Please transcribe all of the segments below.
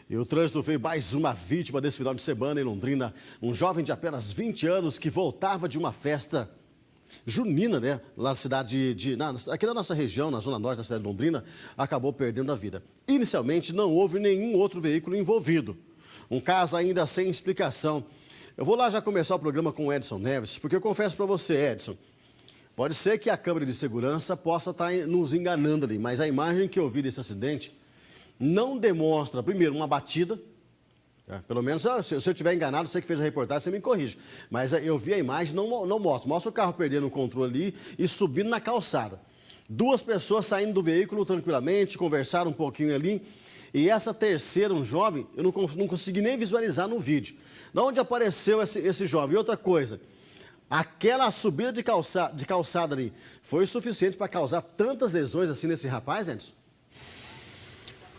E o trânsito veio mais uma vítima desse final de semana em Londrina. Um jovem de apenas 20 anos que voltava de uma festa junina, né? Lá na cidade aqui na nossa região, na zona norte da cidade de Londrina, acabou perdendo a vida. Inicialmente, não houve nenhum outro veículo envolvido. Um caso ainda sem explicação. Eu vou lá já começar o programa com o Edson Neves, porque eu confesso para você, Edson, pode ser que a câmera de segurança possa estar nos enganando ali, mas a imagem que eu vi desse acidente não demonstra, primeiro, uma batida. Pelo menos, se eu estiver enganado, você que fez a reportagem, você me corrige. Mas eu vi a imagem, não mostra. Mostra o carro perdendo o controle ali e subindo na calçada. Duas pessoas saindo do veículo tranquilamente, conversaram um pouquinho ali. E essa terceira, um jovem, eu não consegui nem visualizar no vídeo. De onde apareceu esse jovem? E outra coisa, aquela subida de calçada ali foi suficiente para causar tantas lesões assim nesse rapaz, Edson?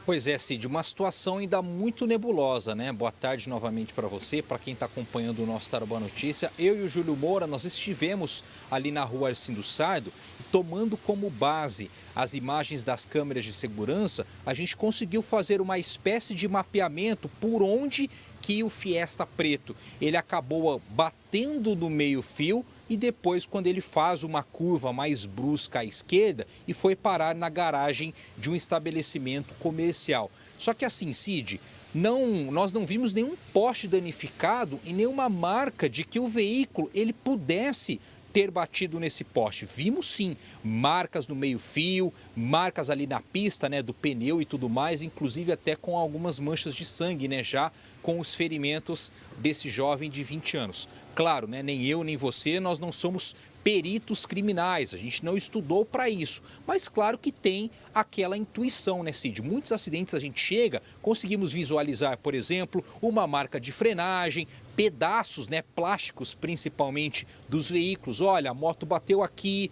Pois é, Cid, uma situação ainda muito nebulosa, né? Boa tarde novamente para você, para quem está acompanhando o nosso Tarobá Notícia. Eu e o Júlio Moura, nós estivemos ali na rua Arcindo Sardo, tomando como base as imagens das câmeras de segurança, a gente conseguiu fazer uma espécie de mapeamento por onde que o Fiesta preto, ele acabou batendo no meio-fio e depois quando ele faz uma curva mais brusca à esquerda e foi parar na garagem de um estabelecimento comercial. Só que assim, Cid, nós não vimos nenhum poste danificado e nenhuma marca de que o veículo ele pudesse ter batido nesse poste. Vimos sim marcas no meio-fio, marcas ali na pista, né, do pneu e tudo mais, inclusive até com algumas manchas de sangue, né, já com os ferimentos desse jovem de 20 anos. Claro, né, nem eu nem você, nós não somos peritos criminais, a gente não estudou para isso, mas claro que tem aquela intuição, né, Cid? Muitos acidentes a gente chega, conseguimos visualizar, por exemplo, uma marca de frenagem, pedaços, né, plásticos principalmente dos veículos. Olha, a moto bateu aqui,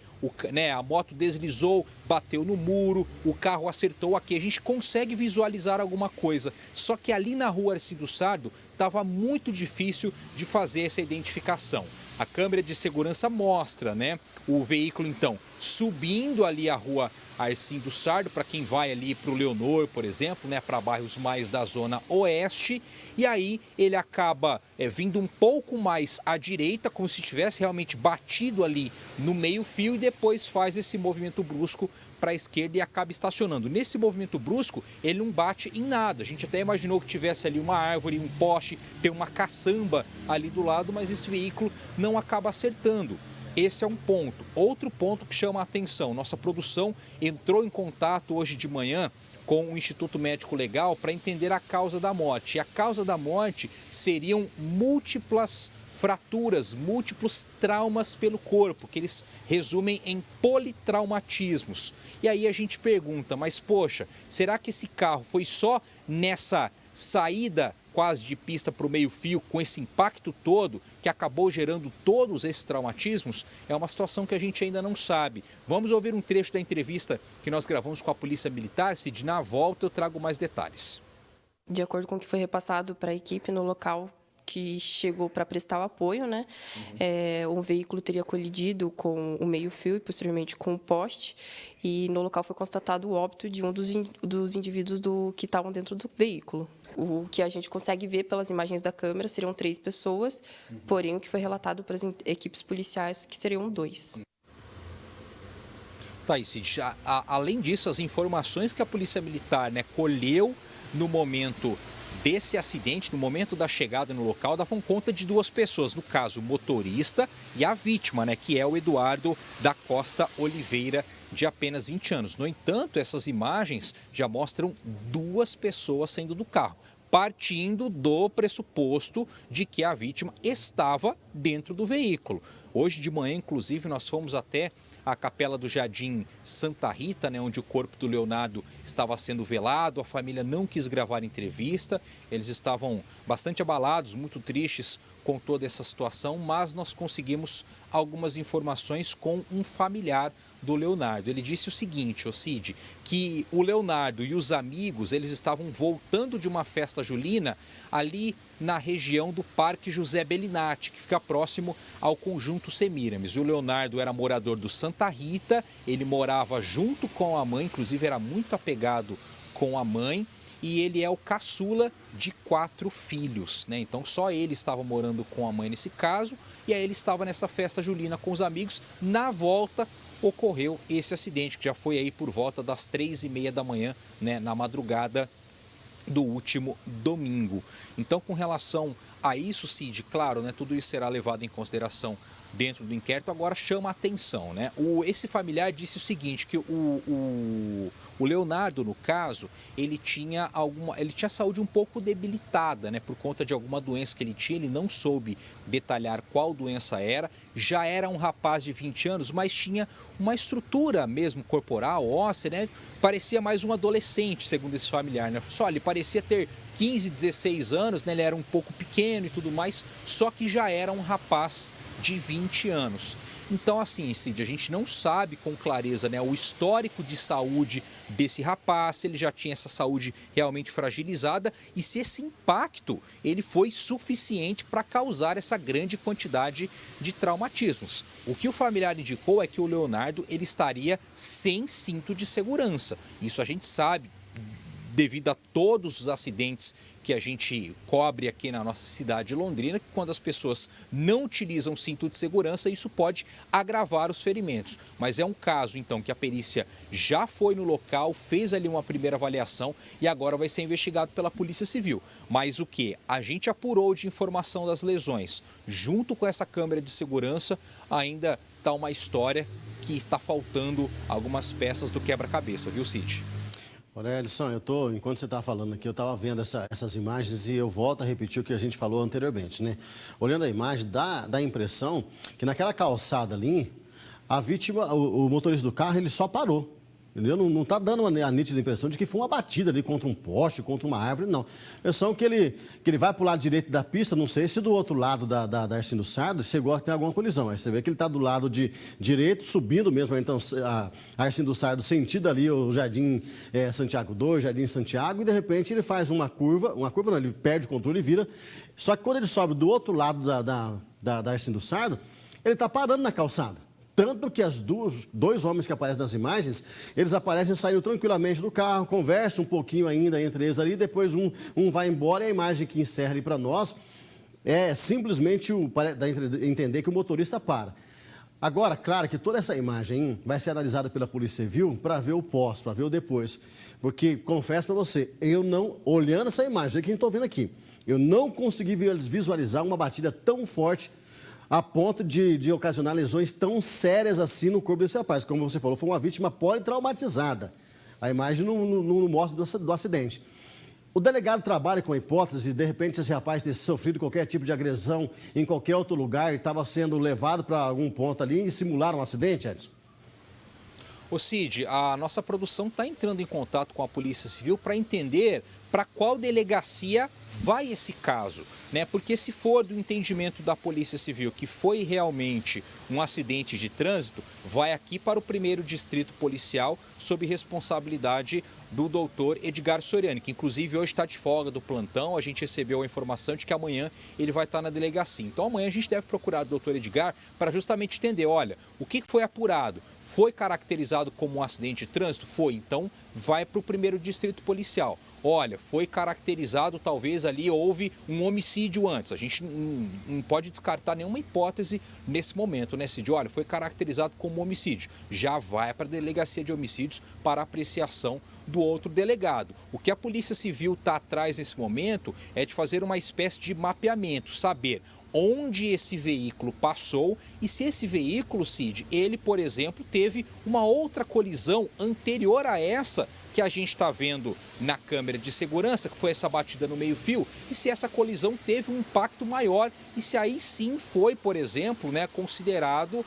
a moto deslizou, bateu no muro, o carro acertou aqui. A gente consegue visualizar alguma coisa. Só que ali na rua Arcindo Sardo estava muito difícil de fazer essa identificação. A câmera de segurança mostra, né, o veículo então subindo ali a rua Arcindo Sardo, para quem vai ali para o Leonor, por exemplo, né, para bairros mais da zona oeste, e aí ele acaba vindo um pouco mais à direita, como se tivesse realmente batido ali no meio-fio e depois faz esse movimento brusco para a esquerda e acaba estacionando. Nesse movimento brusco, ele não bate em nada. A gente até imaginou que tivesse ali uma árvore, um poste, tem uma caçamba ali do lado, mas esse veículo não acaba acertando. Esse é um ponto. Outro ponto que chama a atenção, nossa produção entrou em contato hoje de manhã com o Instituto Médico Legal para entender a causa da morte. E a causa da morte seriam múltiplas fraturas, múltiplos traumas pelo corpo, que eles resumem em politraumatismos. E aí a gente pergunta, mas poxa, será que esse carro foi só nessa saída quase de pista para o meio-fio, com esse impacto todo, que acabou gerando todos esses traumatismos? É uma situação que a gente ainda não sabe. Vamos ouvir um trecho da entrevista que nós gravamos com a Polícia Militar. Cid, na volta eu trago mais detalhes. De acordo com o que foi repassado para a equipe no local que chegou para prestar o apoio, né? Um veículo teria colidido com o meio-fio e posteriormente com o poste, e no local foi constatado o óbito de um dos indivíduos que estavam dentro do veículo. O que a gente consegue ver pelas imagens da câmera seriam 3 pessoas, porém o que foi relatado para as equipes policiais que seriam 2. Tá aí, Cid. Além disso, as informações que a Polícia Militar, né, colheu no momento desse acidente, no momento da chegada no local, davam conta de 2 pessoas, no caso o motorista e a vítima, né, que é o Eduardo da Costa Oliveira, de apenas 20 anos. No entanto, essas imagens já mostram 2 pessoas saindo do carro, partindo do pressuposto de que a vítima estava dentro do veículo. Hoje de manhã, inclusive, nós fomos até a Capela do Jardim Santa Rita, né, onde o corpo do Leonardo estava sendo velado. A família não quis gravar entrevista, eles estavam bastante abalados, muito tristes com toda essa situação, mas nós conseguimos algumas informações com um familiar do Leonardo. Ele disse o seguinte, Cid, que o Leonardo e os amigos, eles estavam voltando de uma festa julina ali na região do Parque José Bellinati, que fica próximo ao Conjunto Semiramis. O Leonardo era morador do Santa Rita, ele morava junto com a mãe, inclusive era muito apegado com a mãe, e ele é o caçula de 4 filhos, né? Então só ele estava morando com a mãe nesse caso, e aí ele estava nessa festa julina com os amigos. Na volta ocorreu esse acidente, que já foi aí por volta das 3h30 da manhã, né? Na madrugada do último domingo. Então, com relação a isso, Cid, claro, né, tudo isso será levado em consideração dentro do inquérito. Agora chama a atenção, né? Esse familiar disse o seguinte, que o Leonardo, no caso, ele tinha a saúde um pouco debilitada, né? Por conta de alguma doença que ele tinha, ele não soube detalhar qual doença era. Já era um rapaz de 20 anos, mas tinha uma estrutura mesmo corporal, óssea, né? Parecia mais um adolescente, segundo esse familiar, né? Só ele parecia ter 15, 16 anos, né? Ele era um pouco pequeno e tudo mais, só que já era um rapaz de 20 anos. Então, assim, Cid, a gente não sabe com clareza, né, o histórico de saúde desse rapaz, se ele já tinha essa saúde realmente fragilizada e se esse impacto ele foi suficiente para causar essa grande quantidade de traumatismos. O que o familiar indicou é que o Leonardo ele estaria sem cinto de segurança. Isso a gente sabe devido a todos os acidentes que a gente cobre aqui na nossa cidade de Londrina, que quando as pessoas não utilizam cinto de segurança, isso pode agravar os ferimentos. Mas é um caso, então, que a perícia já foi no local, fez ali uma primeira avaliação e agora vai ser investigado pela Polícia Civil. Mas o que a gente apurou de informação das lesões, junto com essa câmera de segurança, ainda está uma história que está faltando algumas peças do quebra-cabeça, viu, Cid? Olha, Edson, enquanto você estava falando aqui, eu estava vendo essas imagens e eu volto a repetir o que a gente falou anteriormente, né? Olhando a imagem, dá a impressão que naquela calçada ali, a vítima, o motorista do carro, ele só parou. Entendeu? Não está dando a nítida impressão de que foi uma batida ali contra um poste, contra uma árvore, não. A impressão que ele vai para o lado direito da pista, não sei se do outro lado da Arcindo Sardo chegou a ter alguma colisão. Aí você vê que ele está do lado de direito, subindo mesmo, então a Arcindo Sardo sentido ali o Jardim Santiago 2, Jardim Santiago, e de repente ele faz uma curva não, ele perde o controle e vira. Só que quando ele sobe do outro lado da Arcindo Sardo, ele está parando na calçada. Tanto que dois homens que aparecem nas imagens, eles aparecem saindo tranquilamente do carro, conversam um pouquinho ainda entre eles ali, depois um vai embora e a imagem que encerra ali para nós é simplesmente entender que o motorista para. Agora, claro que toda essa imagem vai ser analisada pela Polícia Civil para ver o pós, para ver o depois. Porque, confesso para você, olhando essa imagem que a gente está vendo aqui, eu não consegui visualizar uma batida tão forte a ponto de ocasionar lesões tão sérias assim no corpo desse rapaz. Como você falou, foi uma vítima politraumatizada. A imagem não mostra do acidente. O delegado trabalha com a hipótese de, de repente, esse rapaz ter sofrido qualquer tipo de agressão em qualquer outro lugar e estava sendo levado para algum ponto ali e simularam um acidente, Edson? Ô Cid, a nossa produção está entrando em contato com a Polícia Civil para entender para qual delegacia vai esse caso, né? Porque se for do entendimento da Polícia Civil que foi realmente um acidente de trânsito, vai aqui para o 1º Distrito Policial sob responsabilidade do doutor Edgar Soriani, que inclusive hoje está de folga do plantão. A gente recebeu a informação de que amanhã ele vai estar na delegacia. Então amanhã a gente deve procurar o doutor Edgar para justamente entender, olha, o que foi apurado? Foi caracterizado como um acidente de trânsito? Foi, então vai para o 1º Distrito Policial. Olha, foi caracterizado, talvez ali houve um homicídio antes. A gente não pode descartar nenhuma hipótese nesse momento, né, Cid? Olha, foi caracterizado como homicídio. Já vai para a Delegacia de Homicídios para apreciação do outro delegado. O que a Polícia Civil está atrás nesse momento é de fazer uma espécie de mapeamento, saber onde esse veículo passou e se esse veículo, Cid, ele, por exemplo, teve uma outra colisão anterior a essa que a gente está vendo na câmera de segurança, que foi essa batida no meio-fio, e se essa colisão teve um impacto maior e se aí sim foi, por exemplo, né, considerado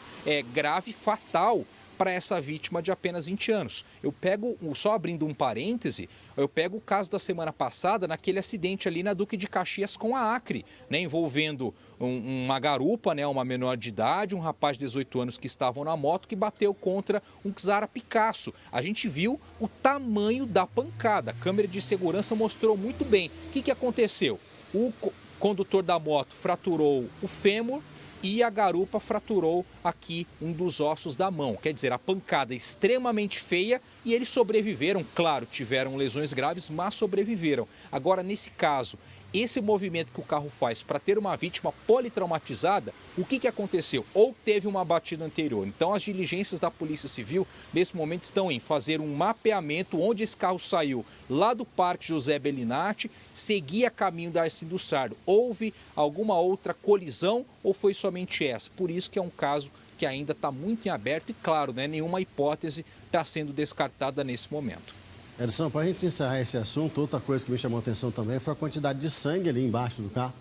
grave, fatal para essa vítima de apenas 20 anos. Eu pego, só abrindo um parêntese, eu pego o caso da semana passada, naquele acidente ali na Duque de Caxias com a Acre, né, envolvendo uma garupa, né, uma menor de idade, um rapaz de 18 anos que estavam na moto que bateu contra um Xara Picasso. A gente viu o tamanho da pancada, a câmera de segurança mostrou muito bem. O que aconteceu? O condutor da moto fraturou o fêmur, e a garupa fraturou aqui um dos ossos da mão. Quer dizer, a pancada extremamente feia e eles sobreviveram. Claro, tiveram lesões graves, mas sobreviveram. Agora, nesse caso, esse movimento que o carro faz para ter uma vítima politraumatizada, o que aconteceu? Ou teve uma batida anterior. Então, as diligências da Polícia Civil, nesse momento, estão em fazer um mapeamento onde esse carro saiu lá do Parque José Bellinati, seguia caminho da Arcindo Sardo. Houve alguma outra colisão ou foi somente essa? Por isso que é um caso que ainda está muito em aberto e, claro, né, nenhuma hipótese está sendo descartada nesse momento. Edson, para a gente encerrar esse assunto, outra coisa que me chamou a atenção também foi a quantidade de sangue ali embaixo do carro.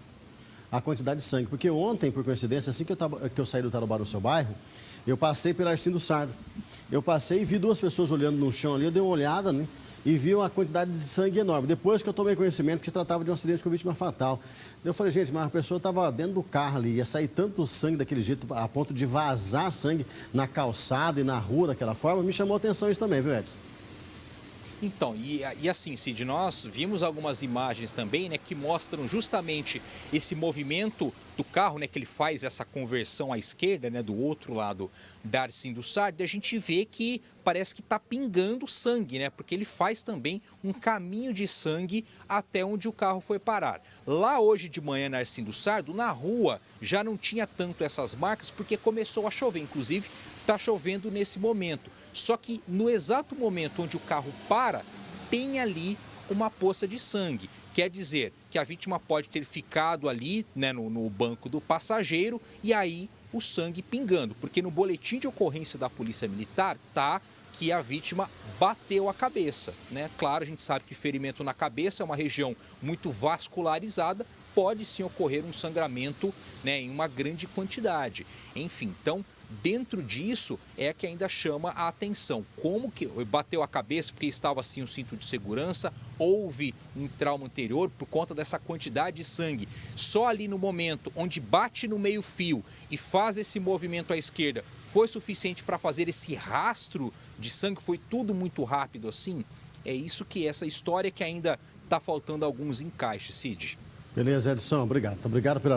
A quantidade de sangue. Porque ontem, por coincidência, assim que eu saí do Tarobá no seu bairro, eu passei pela Arcindo Sardo. Eu passei e vi duas pessoas olhando no chão ali, eu dei uma olhada, né? E vi uma quantidade de sangue enorme. Depois que eu tomei conhecimento que se tratava de um acidente com vítima fatal. Eu falei, gente, mas a pessoa estava dentro do carro ali, ia sair tanto sangue daquele jeito, a ponto de vazar sangue na calçada e na rua daquela forma, me chamou a atenção isso também, viu, Edson? Então, e assim, Cid, nós vimos algumas imagens também, né, que mostram justamente esse movimento do carro, né, que ele faz essa conversão à esquerda, né, do outro lado da Arcindo Sardo, e a gente vê que parece que está pingando sangue, né, porque ele faz também um caminho de sangue até onde o carro foi parar. Lá hoje de manhã na Arcindo Sardo, na rua, já não tinha tanto essas marcas porque começou a chover, inclusive está chovendo nesse momento. Só que no exato momento onde o carro para, tem ali uma poça de sangue. Quer dizer que a vítima pode ter ficado ali, né, no banco do passageiro e aí o sangue pingando. Porque no boletim de ocorrência da Polícia Militar tá que a vítima bateu a cabeça, né? Claro, a gente sabe que ferimento na cabeça é uma região muito vascularizada, pode sim ocorrer um sangramento, né, em uma grande quantidade. Enfim, então, dentro disso é que ainda chama a atenção. Como que bateu a cabeça porque estava sem o cinto de segurança, houve um trauma anterior por conta dessa quantidade de sangue. Só ali no momento onde bate no meio-fio e faz esse movimento à esquerda, foi suficiente para fazer esse rastro de sangue? Foi tudo muito rápido assim? É isso que essa história que ainda está faltando alguns encaixes, Cid. Beleza, Edson, obrigado. Obrigado pela